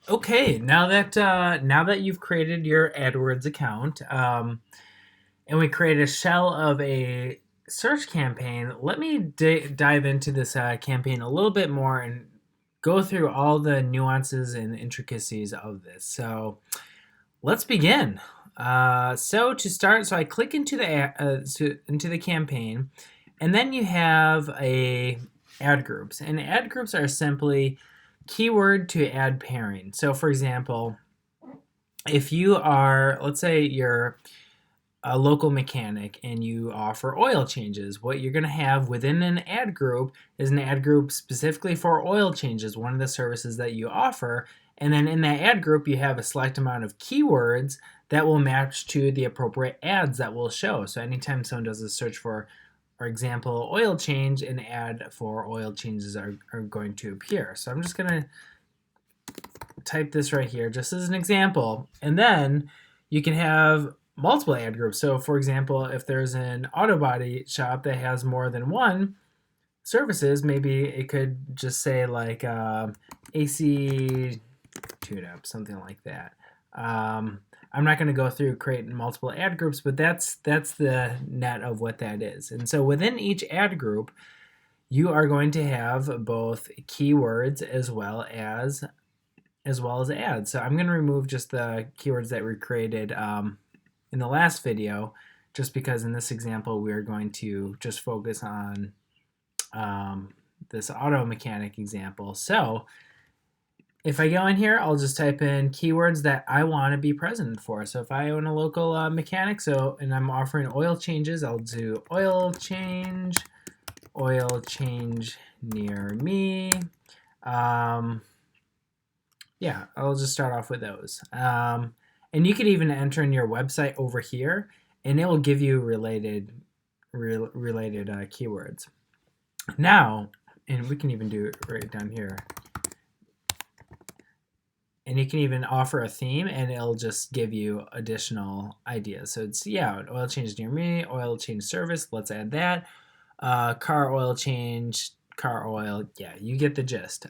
Okay, now that you've created your AdWords account, and we create a shell of a search campaign, let me dive into this campaign a little bit more and go through all the nuances and intricacies of this. So let's begin. So to start, so I click into into the campaign, and then you have a ad groups, and ad groups are simply keyword to ad pairing. So for example, if you are, let's say you're a local mechanic and you offer oil changes, what you're going to have within an ad group is an ad group specifically for oil changes, one of the services that you offer. And then in that ad group, you have a select amount of keywords that will match to the appropriate ads that will show. So anytime someone does a search for example, oil change, an ad for oil changes are going to appear. So I'm just going to type this right here just as an example. And then you can have multiple ad groups. So for example, if there's an auto body shop that has more than one services, maybe it could just say like AC tune-up, something like that. I'm not going to go through creating multiple ad groups, but that's the net of what that is. And so within each ad group, you are going to have both keywords as well as ads. So I'm going to remove just the keywords that were created in the last video, just because in this example we're going to just focus on this auto mechanic example. So if I go in here, I'll just type in keywords that I want to be present for. So if I own a local mechanic, and I'm offering oil changes, I'll do oil change near me. Yeah, I'll just start off with those. And you could even enter in your website over here, and it will give you related keywords. Now, and we can even do it right down here. And you can even offer a theme, and it'll just give you additional ideas. So it's, yeah, oil change near me, oil change service, let's add that. Car oil change, car oil, yeah, you get the gist.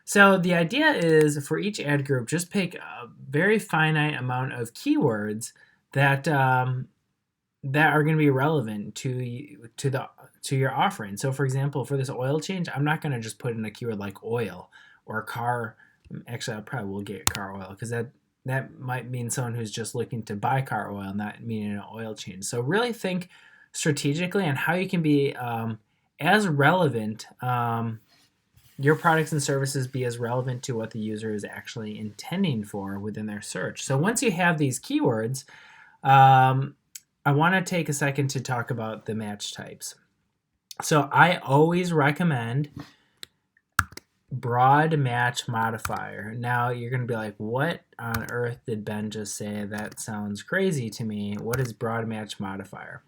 So the idea is for each ad group, just pick a very finite amount of keywords that that are going to be relevant to your offering. So for example, for this oil change, I'm not going to just put in a keyword like oil or car. Actually, I probably will get car oil because that might mean someone who's just looking to buy car oil, not meaning an oil change. So really think strategically on how you can be as relevant. Your products and services be as relevant to what the user is actually intending for within their search. So once you have these keywords, I want to take a second to talk about the match types. So I always recommend broad match modifier. Now you're going to be like, what on earth did Ben just say? That sounds crazy to me. What is broad match modifier?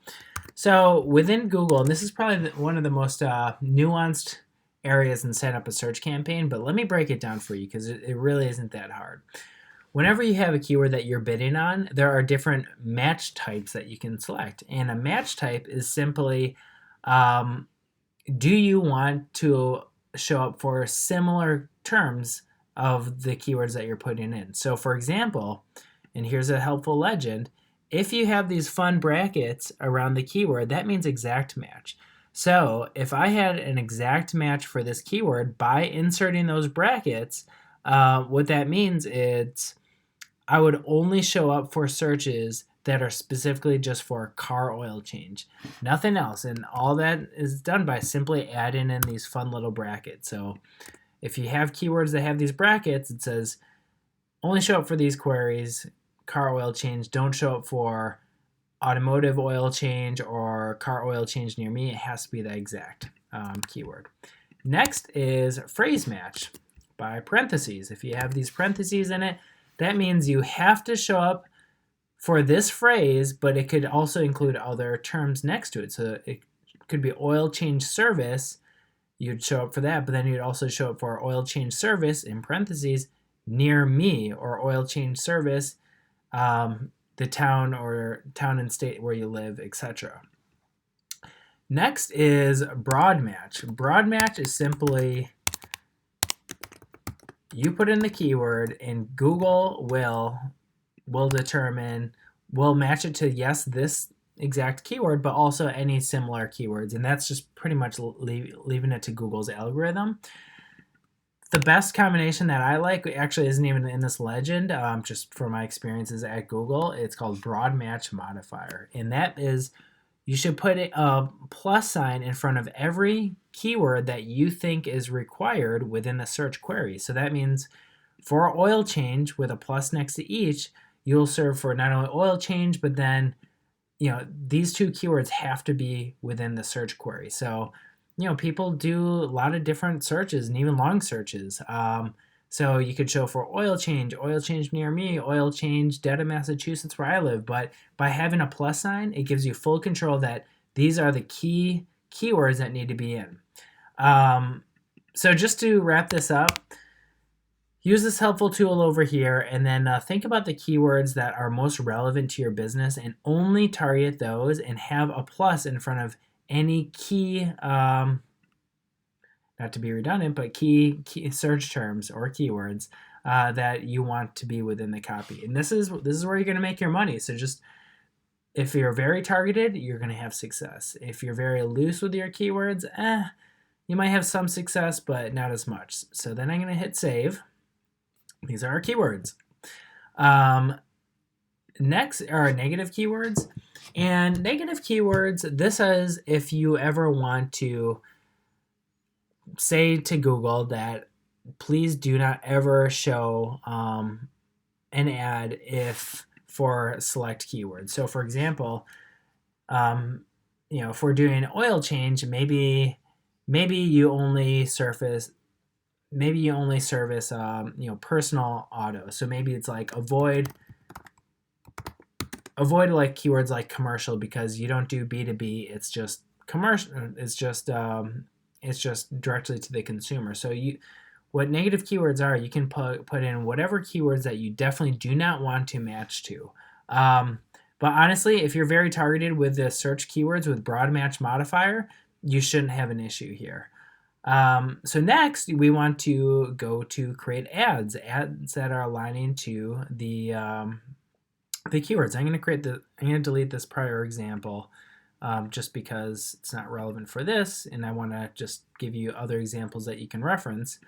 So within Google, and this is probably one of the most nuanced areas in setting up a search campaign, but let me break it down for you because it really isn't that hard. Whenever you have a keyword that you're bidding on, there are different match types that you can select. And a match type is simply, do you want to show up for similar terms of the keywords that you're putting in? So for example, and here's a helpful legend, if you have these fun brackets around the keyword, that means exact match. So if I had an exact match for this keyword by inserting those brackets, what that means is I would only show up for searches that are specifically just for car oil change, nothing else. And all that is done by simply adding in these fun little brackets. So if you have keywords that have these brackets, it says only show up for these queries, car oil change, don't show up for automotive oil change or car oil change near me. It has to be the exact keyword. Next is phrase match by parentheses. If you have these parentheses in it, that means you have to show up for this phrase, but it could also include other terms next to it. So it could be oil change service. You'd show up for that, but then you'd also show up for oil change service in parentheses near me, or oil change service, the town and state where you live, etc. Next is broad match. Broad match is simply you put in the keyword, and Google will determine, will match it to, yes, this exact keyword, but also any similar keywords. And that's just pretty much leaving it to Google's algorithm. The best combination that I like actually isn't even in this legend, just from my experiences at Google. It's called broad match modifier. And that is, you should put a plus sign in front of every keyword that you think is required within the search query. So that means for oil change, with a plus next to each, you'll serve for not only oil change, but then, these two keywords have to be within the search query. So, people do a lot of different searches and even long searches. So you could show for oil change near me, oil change, Dedham, Massachusetts, where I live. But by having a plus sign, it gives you full control that these are the key keywords that need to be in. So just to wrap this up, use this helpful tool over here, and then think about the keywords that are most relevant to your business and only target those, and have a plus in front of any key, not to be redundant, but key search terms or keywords that you want to be within the copy. And this is where you're going to make your money. So just, if you're very targeted, you're going to have success. If you're very loose with your keywords, you might have some success, but not as much. So then I'm going to hit save. These are our keywords. Next are negative keywords. And negative keywords, this is if you ever want to say to Google that please do not ever show an ad if for select keywords. So for example, if we're doing oil change, maybe you only service personal auto. So maybe it's like avoid like keywords like commercial, because you don't do B2B. It's just commercial. It's just directly to the consumer. So what negative keywords are, you can put in whatever keywords that you definitely do not want to match to. But honestly, if you're very targeted with the search keywords with broad match modifier, you shouldn't have an issue here. So next, we want to go to create ads that are aligning to the keywords. I'm going to delete this prior example just because it's not relevant for this, and I want to just give you other examples that you can reference.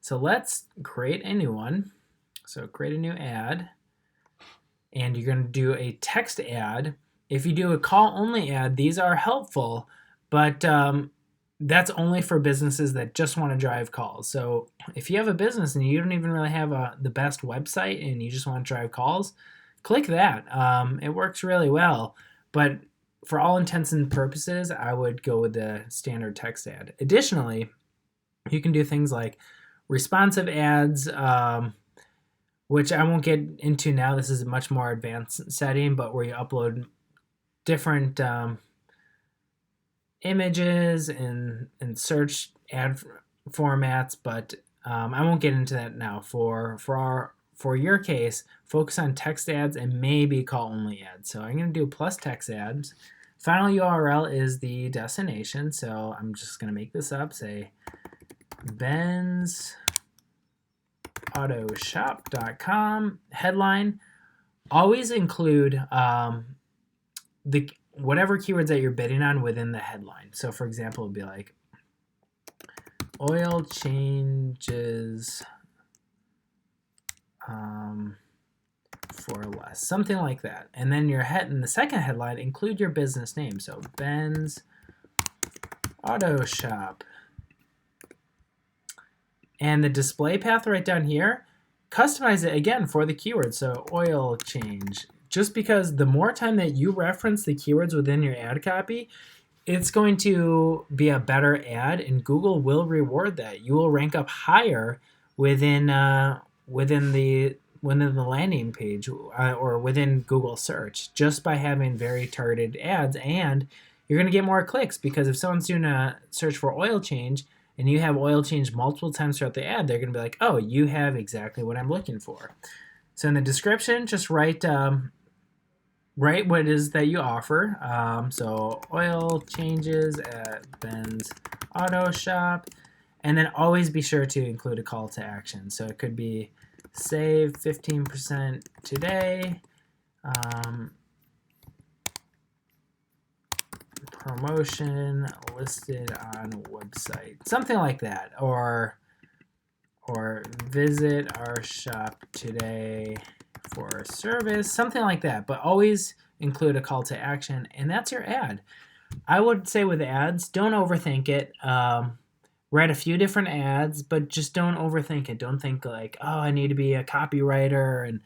So let's create a new one. So create a new ad, and you're going to do a text ad. If you do a call-only ad, these are helpful, but that's only for businesses that just want to drive calls. So if you have a business and you don't even really have the best website and you just want to drive calls, click that. It works really well. But for all intents and purposes, I would go with the standard text ad. Additionally, you can do things like responsive ads, which I won't get into now. This is a much more advanced setting, but where you upload different images and search ad formats, but I won't get into that now. For your case, focus on text ads and maybe call-only ads. So I'm going to do plus text ads. Final URL is the destination, so I'm just going to make this up. Say benzautoshop.com. Headline, always include the whatever keywords that you're bidding on within the headline. So for example, it would be like oil changes for less, something like that. And then in the second headline, include your business name. So Ben's Auto Shop. And the display path right down here, customize it again for the keyword. So oil change. Just because the more time that you reference the keywords within your ad copy, it's going to be a better ad, and Google will reward that. You will rank up higher within the landing page or within Google search just by having very targeted ads, and you're going to get more clicks, because if someone's doing a search for oil change and you have oil change multiple times throughout the ad, they're going to be like, oh, you have exactly what I'm looking for. So in the description, just write what it is that you offer. So oil changes at Ben's Auto Shop. And then always be sure to include a call to action. So it could be save 15% today, promotion listed on website, something like that, or visit our shop today for service, something like that. But always include a call to action, and that's your ad. I would say with ads, don't overthink it. Write a few different ads, but just don't overthink it. Don't think like, oh, I need to be a copywriter. And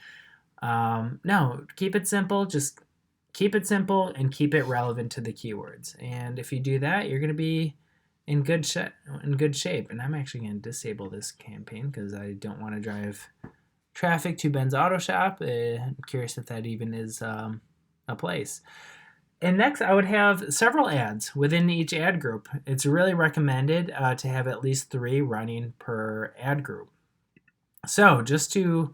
no, keep it simple. Just keep it simple and keep it relevant to the keywords. And if you do that, you're going to be in good shape. And I'm actually going to disable this campaign because I don't want to drive traffic to Ben's Auto Shop. I'm curious if that even is a place. And next, I would have several ads within each ad group. It's really recommended to have at least 3 running per ad group. So just to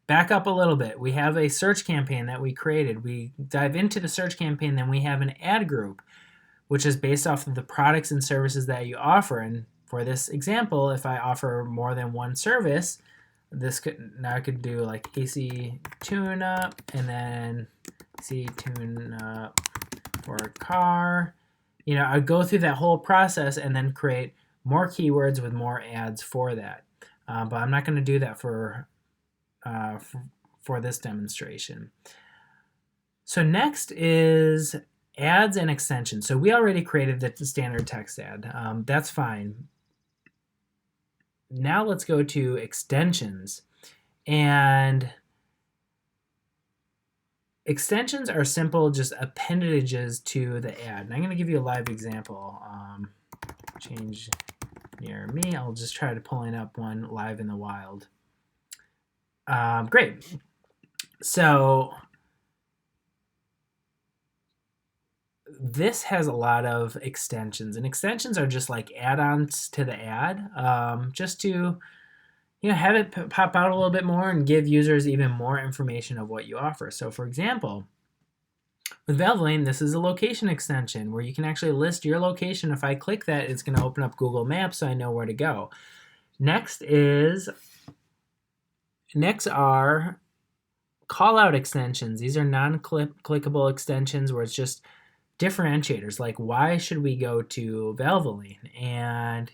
back up a little bit, we have a search campaign that we created. We dive into the search campaign, then we have an ad group, which is based off of the products and services that you offer. And for this example, if I offer more than one service, I could do like AC tune-up and then AC tune-up for a car. I'd go through that whole process and then create more keywords with more ads for that. But I'm not going to do that for this demonstration. So next is ads and extensions. So we already created the standard text ad. That's fine. Now let's go to extensions. And extensions are simple, just appendages to the ad. And I'm going to give you a live example. Change near me. I'll just try to pulling up one live in the wild. Great. So this has a lot of extensions, and extensions are just like add-ons to the ad, just to have it pop out a little bit more and give users even more information of what you offer. So for example, with Valvoline, this is a location extension where you can actually list your location. If I click that, it's going to open up Google Maps so I know where to go. Next are call-out extensions. These are non-clickable extensions where it's just differentiators, like why should we go to Valvoline, and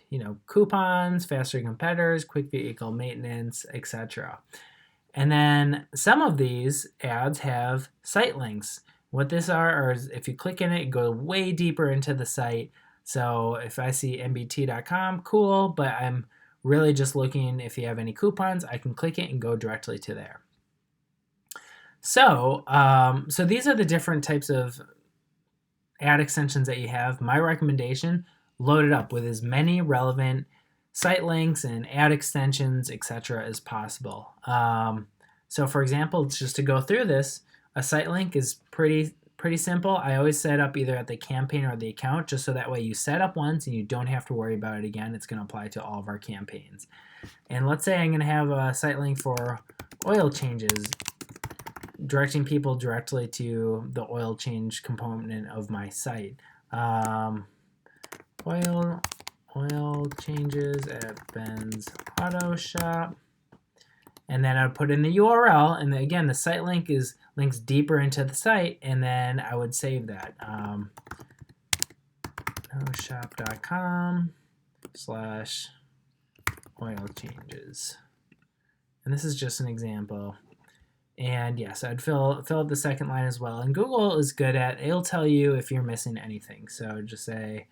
coupons, faster competitors, quick vehicle maintenance, etc. And then some of these ads have site links. What these are is if you click in it, you go way deeper into the site. So if I see nbt.com, cool, but I'm really just looking if you have any coupons, I can click it and go directly to there. So these are the different types of ad extensions that you have. My recommendation, load it up with as many relevant site links and ad extensions, etc. as possible. So for example, just to go through this, a site link is pretty simple. I always set up either at the campaign or the account, just so that way you set up once and you don't have to worry about it again. It's going to apply to all of our campaigns. And let's say I'm going to have a site link for oil changes, directing people directly to the oil change component of my site. Oil changes at Ben's Auto Shop. And then I would put in the URL, and then again, the site link links deeper into the site, and then I would save that. autoshop.com/oil changes. And this is just an example. And yes, I'd fill up the second line as well. And Google is good at, it'll tell you if you're missing anything. So just say,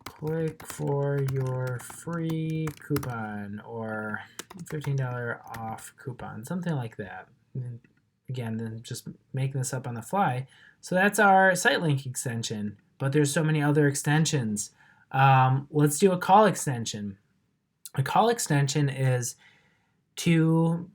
click for your free coupon or $15 off coupon, something like that. And again, then just making this up on the fly. So that's our site link extension, but there's so many other extensions. Let's do a call extension. A call extension is to,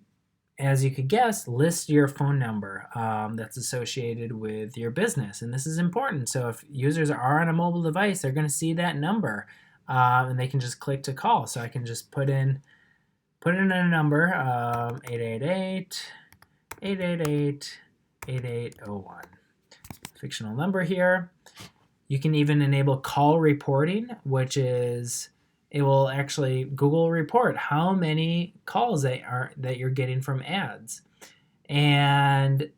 as you could guess, list your phone number that's associated with your business. And this is important. So if users are on a mobile device, they're going to see that number and they can just click to call. So I can just put in a number, 888-888-8801. Fictional number here. You can even enable call reporting, which is it will actually Google report how many calls that you're getting from ads. And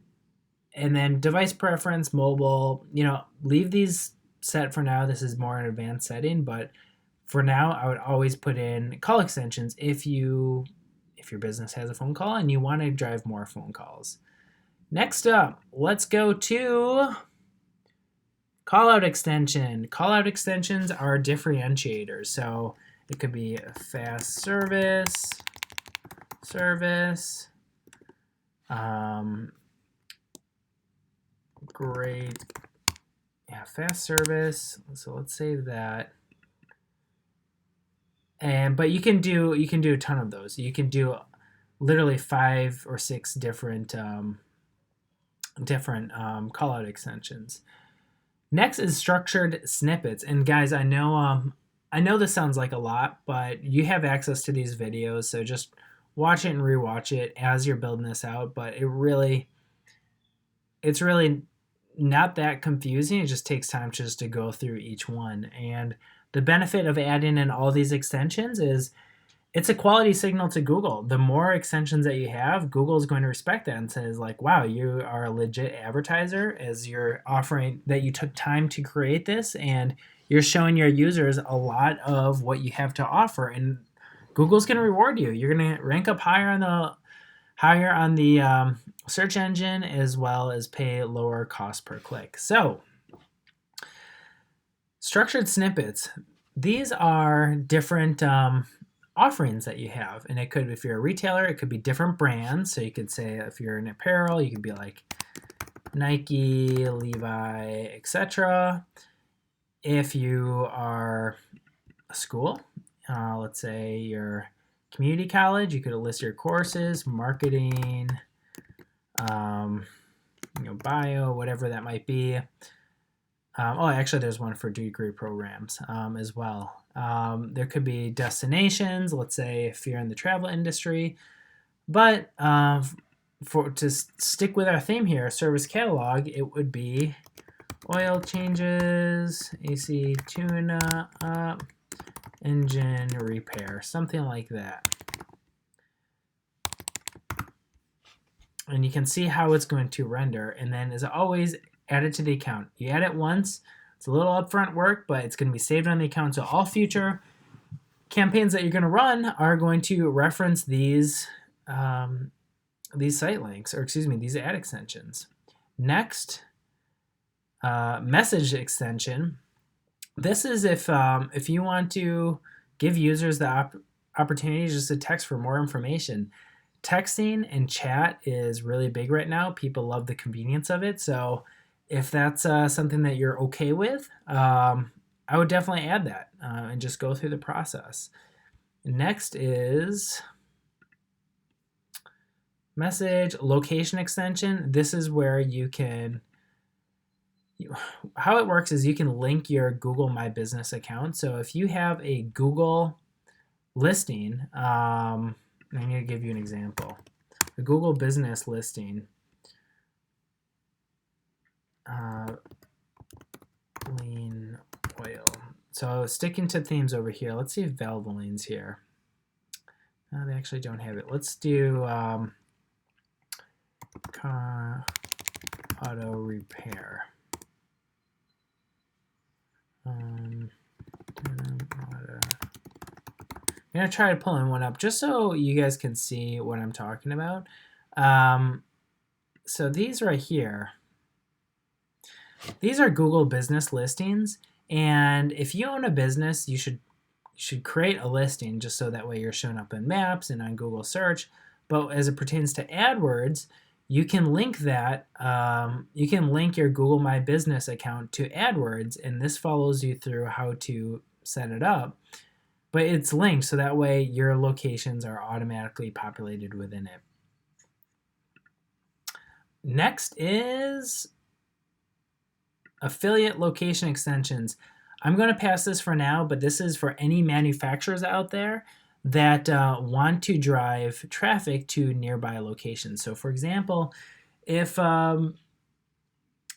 then device preference, mobile, leave these set for now. This is more an advanced setting, but for now, I would always put in call extensions if your business has a phone call and you want to drive more phone calls. Next up, let's go to callout extension. Callout extensions are differentiators. So it could be a fast service, great, yeah, fast service. So let's save that. But you can do a ton of those. You can do literally 5 or 6 different callout extensions. Next is structured snippets. And guys, I know this sounds like a lot, but you have access to these videos, so just watch it and rewatch it as you're building this out. But it's really not that confusing. It just takes time just to go through each one. And the benefit of adding in all these extensions is it's a quality signal to Google. The more extensions that you have, Google is going to respect that and says like, wow, you are a legit advertiser as you're offering that you took time to create this and you're showing your users a lot of what you have to offer. And Google's going to reward you. You're going to rank up higher on the search engine, as well as pay lower cost per click. So structured snippets. These are different offerings that you have. And it could, if you're a retailer, it could be different brands. So you could say if you're in apparel, you could be like Nike, Levi, etc. If you are a school, let's say you're community college, you could list your courses, marketing, bio, whatever that might be. Actually, there's one for degree programs as well. There could be destinations, let's say if you're in the travel industry. But to stick with our theme here, service catalog, it would be oil changes, AC tune-up, engine repair, something like that. And you can see how it's going to render. And then as always, add it to the account. You add it once. It's a little upfront work, but it's going to be saved on the account. So all future campaigns that you're going to run are going to reference these site links, or excuse me, these ad extensions. Next, message extension. This is if you want to give users the opportunity just to text for more information. Texting and chat is really big right now. People love the convenience of it. So if that's something that you're okay with, I would definitely add that and just go through the process. Next is message location extension. This is where you can, how it works is you can link your Google My Business account. So if you have a Google listing, I'm going to give you an example. A Google business listing. Lean oil. So sticking to themes over here. Let's see if Valvoline's here. No, they actually don't have it. Let's do car auto repair. I'm going to try to pull in one up just so you guys can see what I'm talking about. So these right here, these are Google business listings. And if you own a business, you should create a listing just so that way you're showing up in Maps and on Google Search. But as it pertains to AdWords, you can link that. You can link your Google My Business account to AdWords, and this follows you through how to set it up. But it's linked so that way your locations are automatically populated within it. Next is affiliate location extensions. I'm going to pass this for now, but this is for any manufacturers out there that want to drive traffic to nearby locations. So for example, if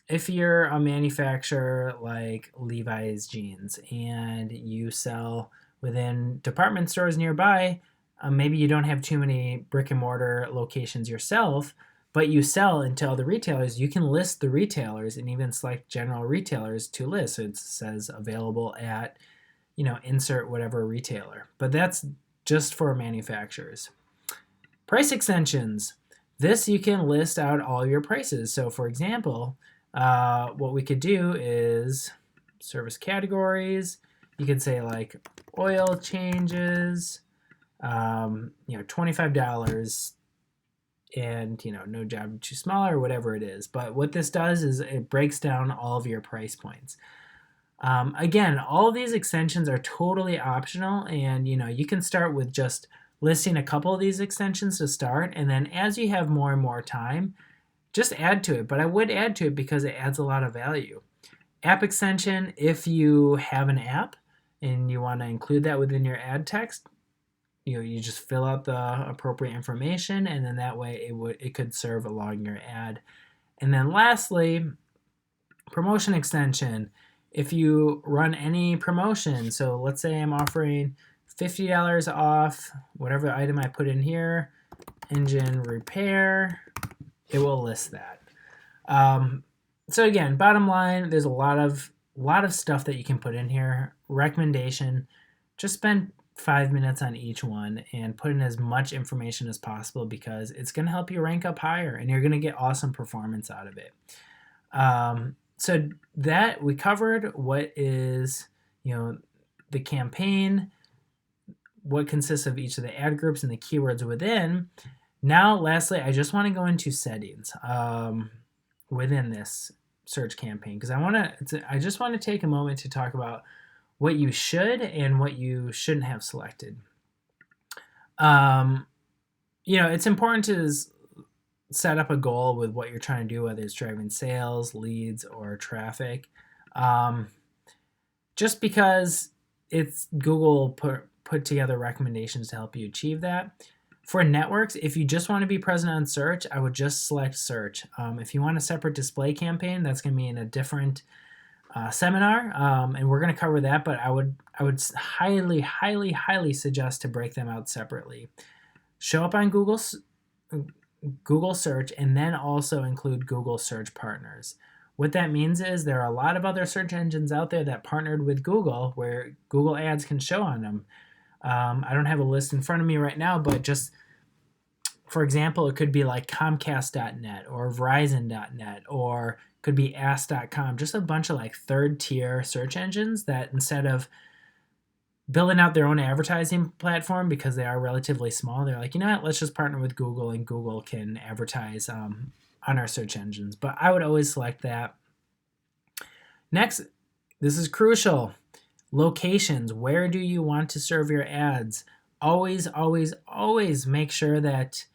if you're a manufacturer like Levi's jeans and you sell within department stores nearby, maybe you don't have too many brick and mortar locations yourself, but you sell into other retailers, you can list the retailers and even select general retailers to list. So it says available at, insert whatever retailer. But that's just for manufacturers. Price extensions. This you can list out all your prices. So for example, what we could do is service categories. You could say like oil changes, $25 and, no job too small or whatever it is. But what this does is it breaks down all of your price points. Again, all of these extensions are totally optional, and you can start with just listing a couple of these extensions to start, and then as you have more and more time, just add to it. But I would add to it because it adds a lot of value. App extension, if you have an app and you want to include that within your ad text, you just fill out the appropriate information, and then that way it could serve along your ad. And then lastly, promotion extension. If you run any promotion, so let's say I'm offering $50 off whatever item I put in here, engine repair, it will list that. So again, bottom line, there's a lot of stuff that you can put in here. Recommendation, just spend 5 minutes on each one and put in as much information as possible because it's going to help you rank up higher and you're going to get awesome performance out of it. So that we covered what is, the campaign, what consists of each of the ad groups and the keywords within. Now, lastly, I just want to go into settings within this search campaign because I just want to take a moment to talk about what you should and what you shouldn't have selected. It's important to set up a goal with what you're trying to do, whether it's driving sales, leads, or traffic. Just because it's Google put together recommendations to help you achieve that. For networks, if you just want to be present on search, I would just select search. If you want a separate display campaign, that's going to be in a different seminar, and we're going to cover that, but I would highly, highly, highly suggest to break them out separately. Show up on Google Search and then also include Google Search Partners. What that means is there are a lot of other search engines out there that partnered with Google where Google ads can show on them. I don't have a list in front of me right now, but just for example, it could be like Comcast.net or Verizon.net or could be Ask.com, just a bunch of like third tier search engines that instead of building out their own advertising platform because they are relatively small, they're like, let's just partner with Google and Google can advertise on our search engines. But I would always select that. Next, this is crucial. Locations. Where do you want to serve your ads? Always, always, always make sure that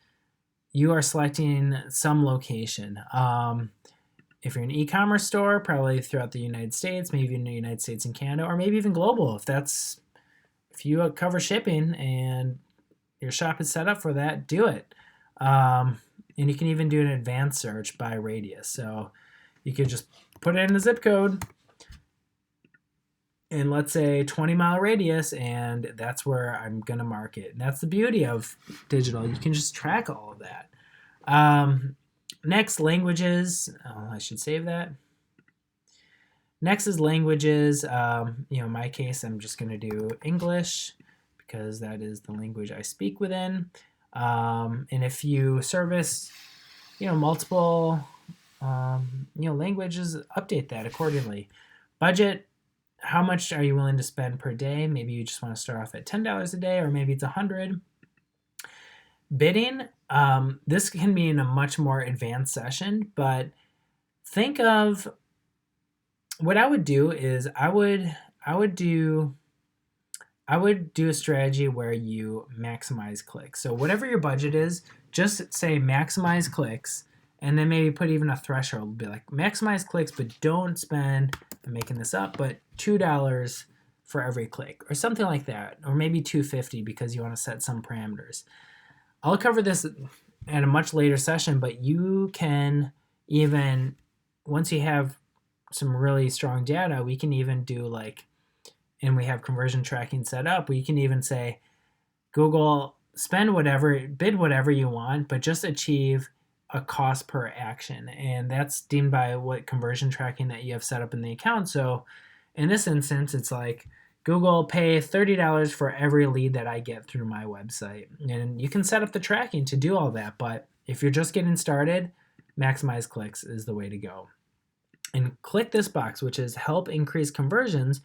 you are selecting some location. If you're an e-commerce store, probably throughout the United States, maybe in the United States and Canada, or maybe even global. If you cover shipping and your shop is set up for that, do it. And you can even do an advanced search by radius. So you could just put it in the zip code in, let's say, 20-mile radius, and that's where I'm going to mark it. And that's the beauty of digital. You can just track all of that. Next, languages. I should save that. Next is languages. In my case, I'm just going to do English because that is the language I speak within. And if you service, multiple, languages, update that accordingly. Budget. How much are you willing to spend per day? Maybe you just want to start off at $10 a day, or maybe it's $100. Bidding. This can be in a much more advanced session, but think of what I would do is I would do a strategy where you maximize clicks. So whatever your budget is, just say maximize clicks, and then maybe put even a threshold. Be like maximize clicks, but don't spend, I'm making this up, but $2 for every click or something like that, or maybe $2.50 because you want to set some parameters. I'll cover this at a much later session, but you can even once you have some really strong data, we can even do like, and we have conversion tracking set up, we can even say, Google, spend whatever, bid whatever you want, but just achieve a cost per action. And that's deemed by what conversion tracking that you have set up in the account. So in this instance, it's like, Google, pay $30 for every lead that I get through my website. And you can set up the tracking to do all that. But if you're just getting started, maximize clicks is the way to go. And click this box, which is help increase conversions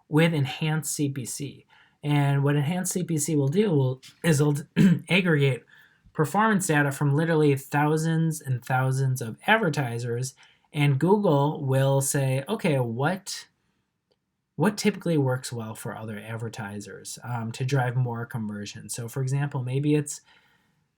with enhanced CPC. And what enhanced CPC will do is it'll aggregate performance data from literally thousands and thousands of advertisers, and Google will say, okay, what typically works well for other advertisers to drive more conversion. So for example, maybe it's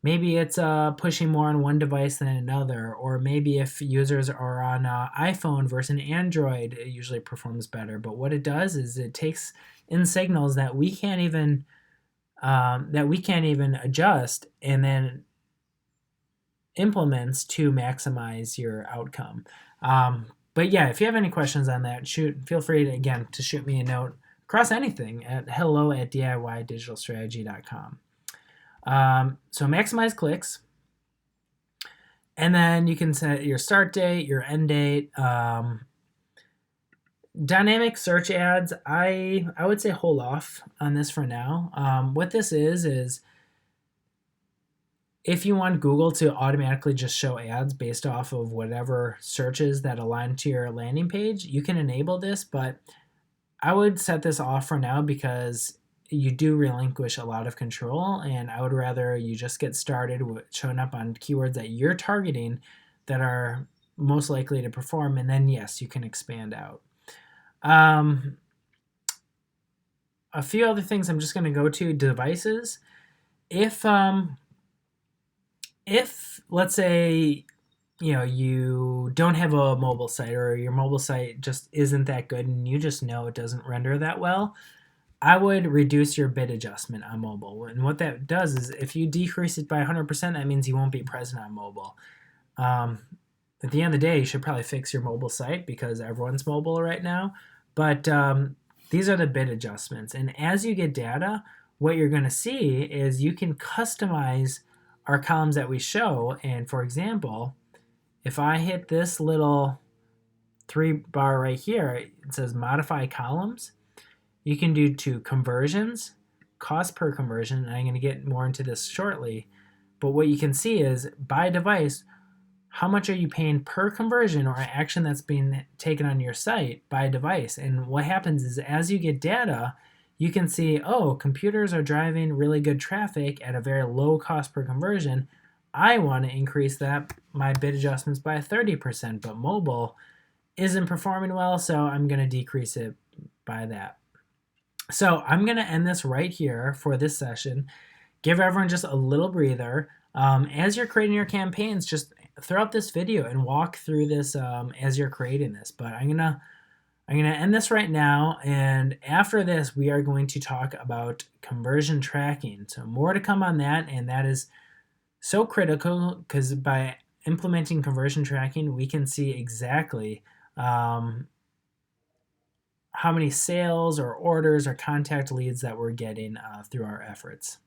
pushing more on one device than another, or maybe if users are on iPhone versus an Android, it usually performs better. But what it does is it takes in signals that we can't even adjust, and then implements to maximize your outcome. But yeah, if you have any questions on that, feel free to, again, to shoot me a note across anything at hello@DIYdigitalstrategy.com. So maximize clicks, and then you can set your start date, your end date. Dynamic search ads, I would say hold off on this for now. What this is if you want Google to automatically just show ads based off of whatever searches that align to your landing page, you can enable this, but I would set this off for now because you do relinquish a lot of control, and I would rather you just get started with showing up on keywords that you're targeting that are most likely to perform, and then yes, you can expand out. A few other things I'm just going to go to. Devices. If let's say you don't have a mobile site, or your mobile site just isn't that good and you just know it doesn't render that well, I would reduce your bid adjustment on mobile. And what that does is if you decrease it by 100%, that means you won't be present on mobile. At the end of the day, you should probably fix your mobile site because everyone's mobile right now. But these are the bid adjustments. And as you get data, what you're going to see is you can customize our columns that we show. And for example, if I hit this little 3-bar right here, it says modify columns. You can do to conversions, cost per conversion, and I'm going to get more into this shortly. But what you can see is by device, how much are you paying per conversion or action that's being taken on your site by device. And what happens is as you get data, you can see, oh, computers are driving really good traffic at a very low cost per conversion. I want to increase my bid adjustments by 30%, but mobile isn't performing well, so I'm going to decrease it by that. So I'm going to end this right here for this session. Give everyone just a little breather. As you're creating your campaigns, just throw out this video and walk through this as you're creating this. But I'm gonna end this right now, and after this, we are going to talk about conversion tracking. So more to come on that, and that is so critical because by implementing conversion tracking, we can see exactly how many sales or orders or contact leads that we're getting through our efforts.